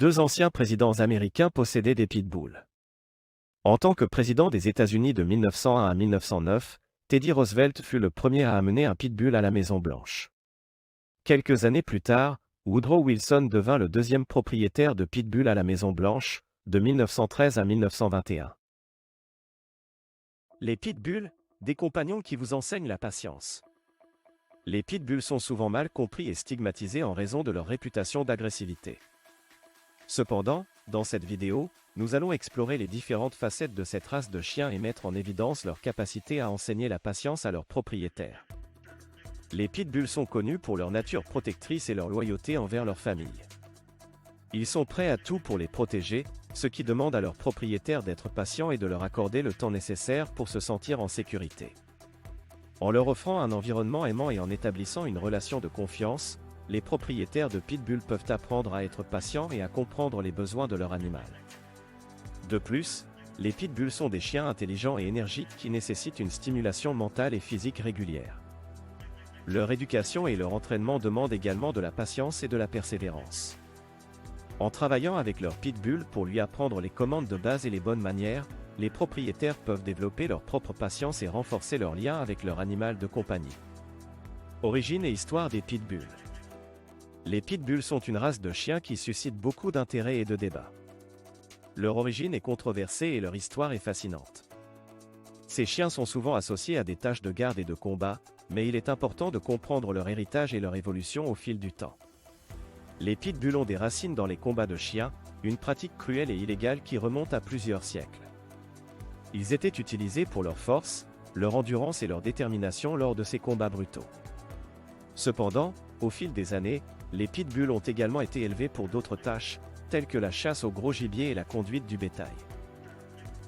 Deux anciens présidents américains possédaient des pitbulls. En tant que président des États-Unis de 1901 à 1909, Teddy Roosevelt fut le premier à amener un pitbull à la Maison-Blanche. Quelques années plus tard, Woodrow Wilson devint le deuxième propriétaire de pitbull à la Maison-Blanche, de 1913 à 1921. Les pitbulls, des compagnons qui vous enseignent la patience. Les pitbulls sont souvent mal compris et stigmatisés en raison de leur réputation d'agressivité. Cependant, dans cette vidéo, nous allons explorer les différentes facettes de cette race de chiens et mettre en évidence leur capacité à enseigner la patience à leurs propriétaires. Les pitbulls sont connus pour leur nature protectrice et leur loyauté envers leur famille. Ils sont prêts à tout pour les protéger, ce qui demande à leurs propriétaires d'être patients et de leur accorder le temps nécessaire pour se sentir en sécurité. En leur offrant un environnement aimant et en établissant une relation de confiance, les propriétaires de pitbulls peuvent apprendre à être patients et à comprendre les besoins de leur animal. De plus, les pitbulls sont des chiens intelligents et énergiques qui nécessitent une stimulation mentale et physique régulière. Leur éducation et leur entraînement demandent également de la patience et de la persévérance. En travaillant avec leur pitbull pour lui apprendre les commandes de base et les bonnes manières, les propriétaires peuvent développer leur propre patience et renforcer leur lien avec leur animal de compagnie. Origine et histoire des pitbulls. Les pitbulls sont une race de chiens qui suscite beaucoup d'intérêt et de débats. Leur origine est controversée et leur histoire est fascinante. Ces chiens sont souvent associés à des tâches de garde et de combat, mais il est important de comprendre leur héritage et leur évolution au fil du temps. Les pitbulls ont des racines dans les combats de chiens, une pratique cruelle et illégale qui remonte à plusieurs siècles. Ils étaient utilisés pour leur force, leur endurance et leur détermination lors de ces combats brutaux. Cependant, au fil des années, les pitbulls ont également été élevés pour d'autres tâches, telles que la chasse au gros gibier et la conduite du bétail.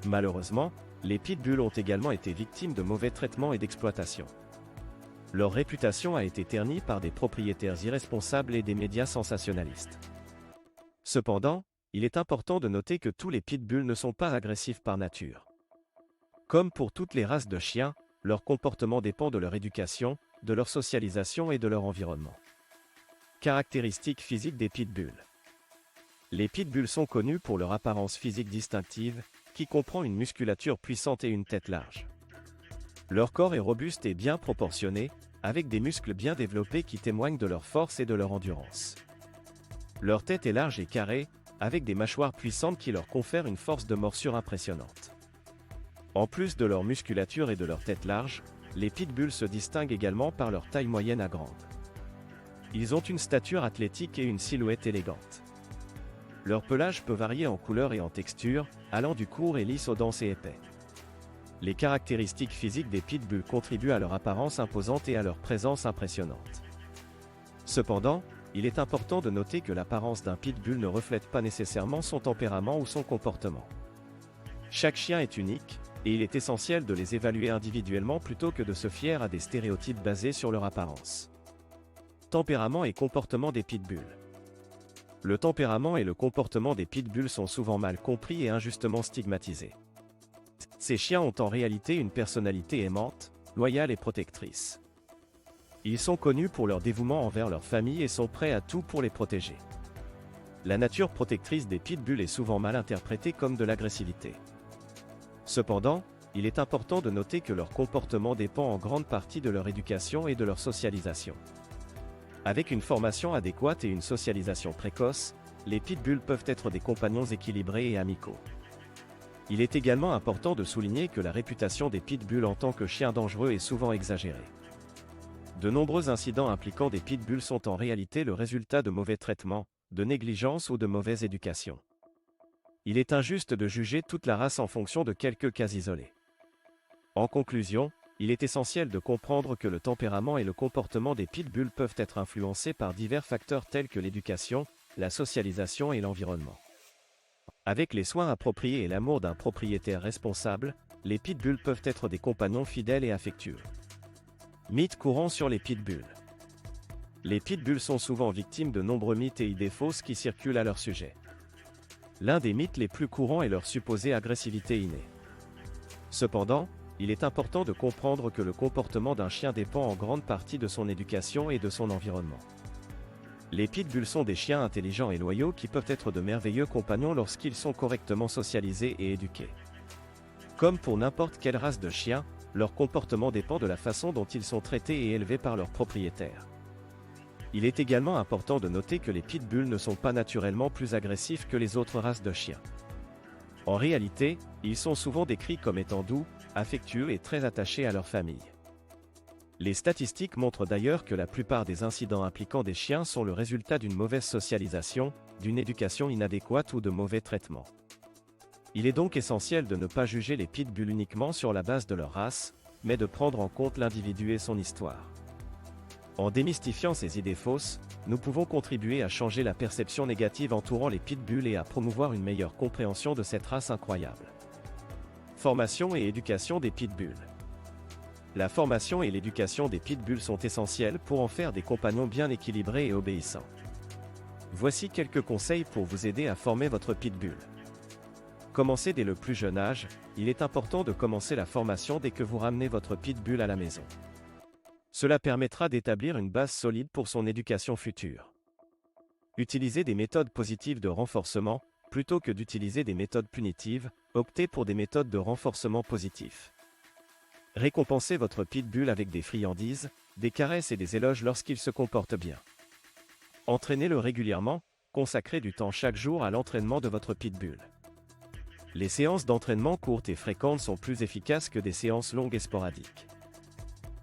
Malheureusement, les pitbulls ont également été victimes de mauvais traitements et d'exploitation. Leur réputation a été ternie par des propriétaires irresponsables et des médias sensationnalistes. Cependant, il est important de noter que tous les pitbulls ne sont pas agressifs par nature. Comme pour toutes les races de chiens, leur comportement dépend de leur éducation, de leur socialisation et de leur environnement. Caractéristiques physiques des pitbulls. Les pitbulls sont connus pour leur apparence physique distinctive, qui comprend une musculature puissante et une tête large. Leur corps est robuste et bien proportionné, avec des muscles bien développés qui témoignent de leur force et de leur endurance. Leur tête est large et carrée, avec des mâchoires puissantes qui leur confèrent une force de morsure impressionnante. En plus de leur musculature et de leur tête large, les pitbulls se distinguent également par leur taille moyenne à grande. Ils ont une stature athlétique et une silhouette élégante. Leur pelage peut varier en couleur et en texture, allant du court et lisse au dense et épais. Les caractéristiques physiques des pitbulls contribuent à leur apparence imposante et à leur présence impressionnante. Cependant, il est important de noter que l'apparence d'un pitbull ne reflète pas nécessairement son tempérament ou son comportement. Chaque chien est unique, et il est essentiel de les évaluer individuellement plutôt que de se fier à des stéréotypes basés sur leur apparence. Tempérament et comportement des pitbulls. Le tempérament et le comportement des pitbulls sont souvent mal compris et injustement stigmatisés. Ces chiens ont en réalité une personnalité aimante, loyale et protectrice. Ils sont connus pour leur dévouement envers leur famille et sont prêts à tout pour les protéger. La nature protectrice des pitbulls est souvent mal interprétée comme de l'agressivité. Cependant, il est important de noter que leur comportement dépend en grande partie de leur éducation et de leur socialisation. Avec une formation adéquate et une socialisation précoce, les pitbulls peuvent être des compagnons équilibrés et amicaux. Il est également important de souligner que la réputation des pitbulls en tant que chiens dangereux est souvent exagérée. De nombreux incidents impliquant des pitbulls sont en réalité le résultat de mauvais traitements, de négligence ou de mauvaise éducation. Il est injuste de juger toute la race en fonction de quelques cas isolés. En conclusion, il est essentiel de comprendre que le tempérament et le comportement des pitbulls peuvent être influencés par divers facteurs tels que l'éducation, la socialisation et l'environnement. Avec les soins appropriés et l'amour d'un propriétaire responsable, les pitbulls peuvent être des compagnons fidèles et affectueux. Mythes courants sur les pitbulls. Les pitbulls sont souvent victimes de nombreux mythes et idées fausses qui circulent à leur sujet. L'un des mythes les plus courants est leur supposée agressivité innée. Cependant, il est important de comprendre que le comportement d'un chien dépend en grande partie de son éducation et de son environnement. Les pitbulls sont des chiens intelligents et loyaux qui peuvent être de merveilleux compagnons lorsqu'ils sont correctement socialisés et éduqués. Comme pour n'importe quelle race de chien, leur comportement dépend de la façon dont ils sont traités et élevés par leurs propriétaires. Il est également important de noter que les pitbulls ne sont pas naturellement plus agressifs que les autres races de chiens. En réalité, ils sont souvent décrits comme étant doux, affectueux et très attachés à leur famille. Les statistiques montrent d'ailleurs que la plupart des incidents impliquant des chiens sont le résultat d'une mauvaise socialisation, d'une éducation inadéquate ou de mauvais traitements. Il est donc essentiel de ne pas juger les pitbulls uniquement sur la base de leur race, mais de prendre en compte l'individu et son histoire. En démystifiant ces idées fausses, nous pouvons contribuer à changer la perception négative entourant les pitbulls et à promouvoir une meilleure compréhension de cette race incroyable. Formation et éducation des pitbulls. La formation et l'éducation des pitbulls sont essentielles pour en faire des compagnons bien équilibrés et obéissants. Voici quelques conseils pour vous aider à former votre pitbull. Commencez dès le plus jeune âge, il est important de commencer la formation dès que vous ramenez votre pitbull à la maison. Cela permettra d'établir une base solide pour son éducation future. Utilisez des méthodes positives de renforcement, plutôt que d'utiliser des méthodes punitives, optez pour des méthodes de renforcement positif. Récompensez votre pitbull avec des friandises, des caresses et des éloges lorsqu'il se comporte bien. Entraînez-le régulièrement, consacrez du temps chaque jour à l'entraînement de votre pitbull. Les séances d'entraînement courtes et fréquentes sont plus efficaces que des séances longues et sporadiques.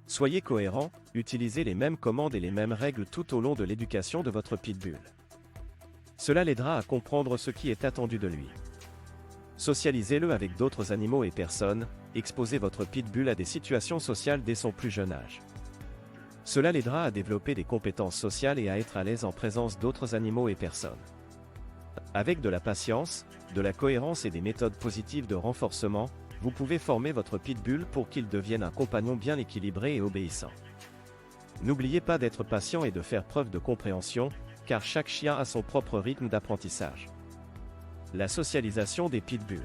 Soyez cohérent, utilisez les mêmes commandes et les mêmes règles tout au long de l'éducation de votre pitbull. Cela l'aidera à comprendre ce qui est attendu de lui. Socialisez-le avec d'autres animaux et personnes, exposez votre pitbull à des situations sociales dès son plus jeune âge. Cela l'aidera à développer des compétences sociales et à être à l'aise en présence d'autres animaux et personnes. Avec de la patience, de la cohérence et des méthodes positives de renforcement, vous pouvez former votre pitbull pour qu'il devienne un compagnon bien équilibré et obéissant. N'oubliez pas d'être patient et de faire preuve de compréhension, car chaque chien a son propre rythme d'apprentissage. La socialisation des pitbulls.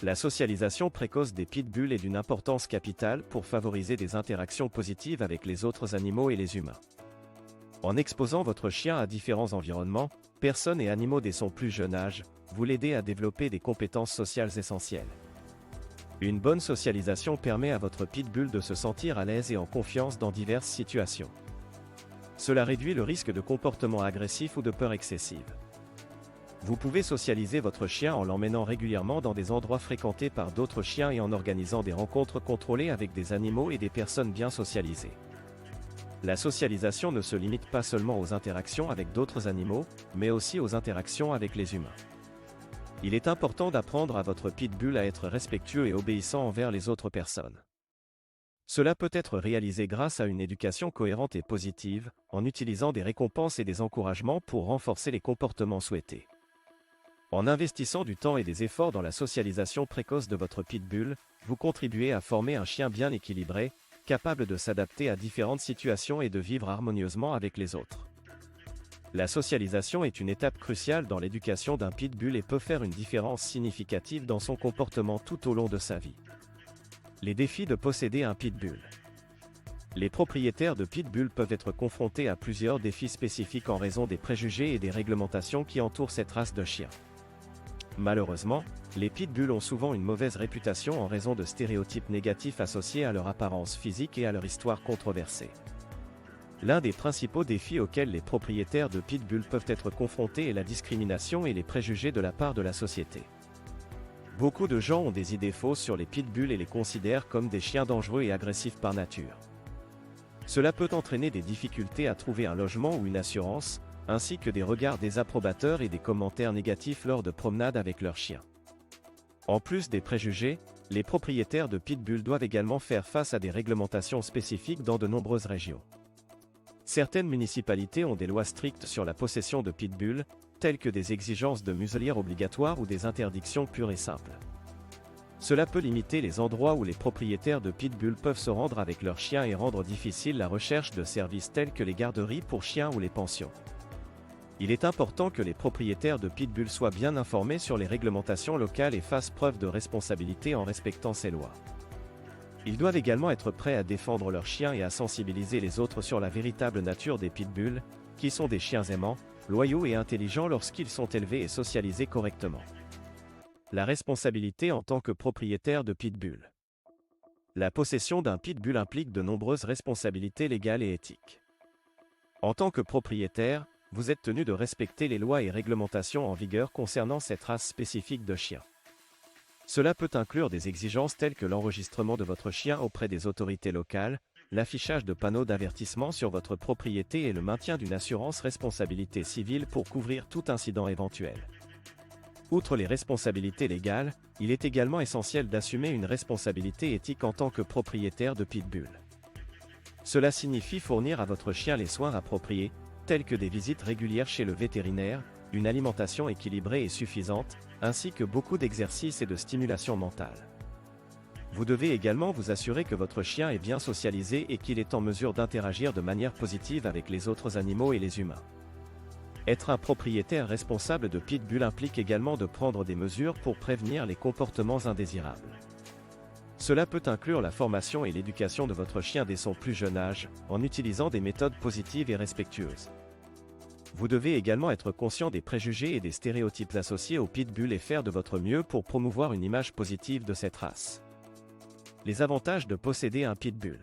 La socialisation précoce des pitbulls est d'une importance capitale pour favoriser des interactions positives avec les autres animaux et les humains. En exposant votre chien à différents environnements, personnes et animaux dès son plus jeune âge, vous l'aidez à développer des compétences sociales essentielles. Une bonne socialisation permet à votre pitbull de se sentir à l'aise et en confiance dans diverses situations. Cela réduit le risque de comportements agressifs ou de peur excessive. Vous pouvez socialiser votre chien en l'emmenant régulièrement dans des endroits fréquentés par d'autres chiens et en organisant des rencontres contrôlées avec des animaux et des personnes bien socialisées. La socialisation ne se limite pas seulement aux interactions avec d'autres animaux, mais aussi aux interactions avec les humains. Il est important d'apprendre à votre pitbull à être respectueux et obéissant envers les autres personnes. Cela peut être réalisé grâce à une éducation cohérente et positive, en utilisant des récompenses et des encouragements pour renforcer les comportements souhaités. En investissant du temps et des efforts dans la socialisation précoce de votre pitbull, vous contribuez à former un chien bien équilibré, capable de s'adapter à différentes situations et de vivre harmonieusement avec les autres. La socialisation est une étape cruciale dans l'éducation d'un pitbull et peut faire une différence significative dans son comportement tout au long de sa vie. Les défis de posséder un pitbull. Les propriétaires de pitbull peuvent être confrontés à plusieurs défis spécifiques en raison des préjugés et des réglementations qui entourent cette race de chiens. Malheureusement, les pitbulls ont souvent une mauvaise réputation en raison de stéréotypes négatifs associés à leur apparence physique et à leur histoire controversée. L'un des principaux défis auxquels les propriétaires de pitbull peuvent être confrontés est la discrimination et les préjugés de la part de la société. Beaucoup de gens ont des idées fausses sur les pitbulls et les considèrent comme des chiens dangereux et agressifs par nature. Cela peut entraîner des difficultés à trouver un logement ou une assurance, ainsi que des regards désapprobateurs et des commentaires négatifs lors de promenades avec leurs chiens. En plus des préjugés, les propriétaires de pitbull doivent également faire face à des réglementations spécifiques dans de nombreuses régions. Certaines municipalités ont des lois strictes sur la possession de pitbull, telles que des exigences de muselière obligatoires ou des interdictions pures et simples. Cela peut limiter les endroits où les propriétaires de pitbull peuvent se rendre avec leurs chiens et rendre difficile la recherche de services tels que les garderies pour chiens ou les pensions. Il est important que les propriétaires de pitbull soient bien informés sur les réglementations locales et fassent preuve de responsabilité en respectant ces lois. Ils doivent également être prêts à défendre leurs chiens et à sensibiliser les autres sur la véritable nature des pitbulls, qui sont des chiens aimants, loyaux et intelligents lorsqu'ils sont élevés et socialisés correctement. La responsabilité en tant que propriétaire de pitbull. La possession d'un pitbull implique de nombreuses responsabilités légales et éthiques. En tant que propriétaire, vous êtes tenu de respecter les lois et réglementations en vigueur concernant cette race spécifique de chien. Cela peut inclure des exigences telles que l'enregistrement de votre chien auprès des autorités locales, l'affichage de panneaux d'avertissement sur votre propriété et le maintien d'une assurance responsabilité civile pour couvrir tout incident éventuel. Outre les responsabilités légales, il est également essentiel d'assumer une responsabilité éthique en tant que propriétaire de pitbull. Cela signifie fournir à votre chien les soins appropriés, tels que des visites régulières chez le vétérinaire, une alimentation équilibrée et suffisante, ainsi que beaucoup d'exercices et de stimulation mentale. Vous devez également vous assurer que votre chien est bien socialisé et qu'il est en mesure d'interagir de manière positive avec les autres animaux et les humains. Être un propriétaire responsable de pitbull implique également de prendre des mesures pour prévenir les comportements indésirables. Cela peut inclure la formation et l'éducation de votre chien dès son plus jeune âge, en utilisant des méthodes positives et respectueuses. Vous devez également être conscient des préjugés et des stéréotypes associés au pitbull et faire de votre mieux pour promouvoir une image positive de cette race. Les avantages de posséder un pitbull.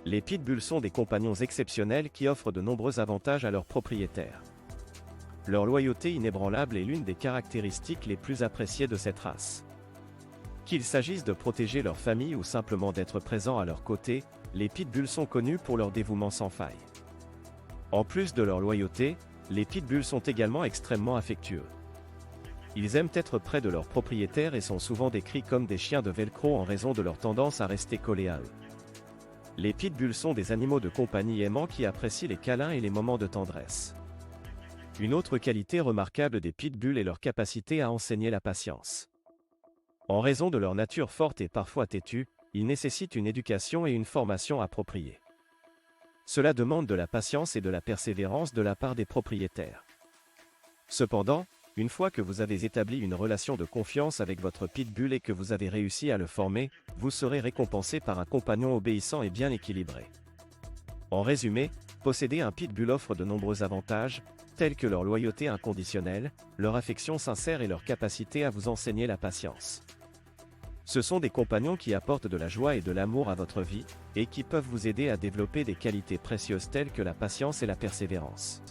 Les pitbulls sont des compagnons exceptionnels qui offrent de nombreux avantages à leurs propriétaires. Leur loyauté inébranlable est l'une des caractéristiques les plus appréciées de cette race. Qu'il s'agisse de protéger leur famille ou simplement d'être présents à leur côté, les pitbulls sont connus pour leur dévouement sans faille. En plus de leur loyauté, les pitbulls sont également extrêmement affectueux. Ils aiment être près de leurs propriétaires et sont souvent décrits comme des chiens de velcro en raison de leur tendance à rester collés à eux. Les pitbulls sont des animaux de compagnie aimants qui apprécient les câlins et les moments de tendresse. Une autre qualité remarquable des pitbulls est leur capacité à enseigner la patience. En raison de leur nature forte et parfois têtue, ils nécessitent une éducation et une formation appropriées. Cela demande de la patience et de la persévérance de la part des propriétaires. Cependant, une fois que vous avez établi une relation de confiance avec votre pitbull et que vous avez réussi à le former, vous serez récompensé par un compagnon obéissant et bien équilibré. En résumé, posséder un pitbull offre de nombreux avantages, tels que leur loyauté inconditionnelle, leur affection sincère et leur capacité à vous enseigner la patience. Ce sont des compagnons qui apportent de la joie et de l'amour à votre vie, et qui peuvent vous aider à développer des qualités précieuses telles que la patience et la persévérance.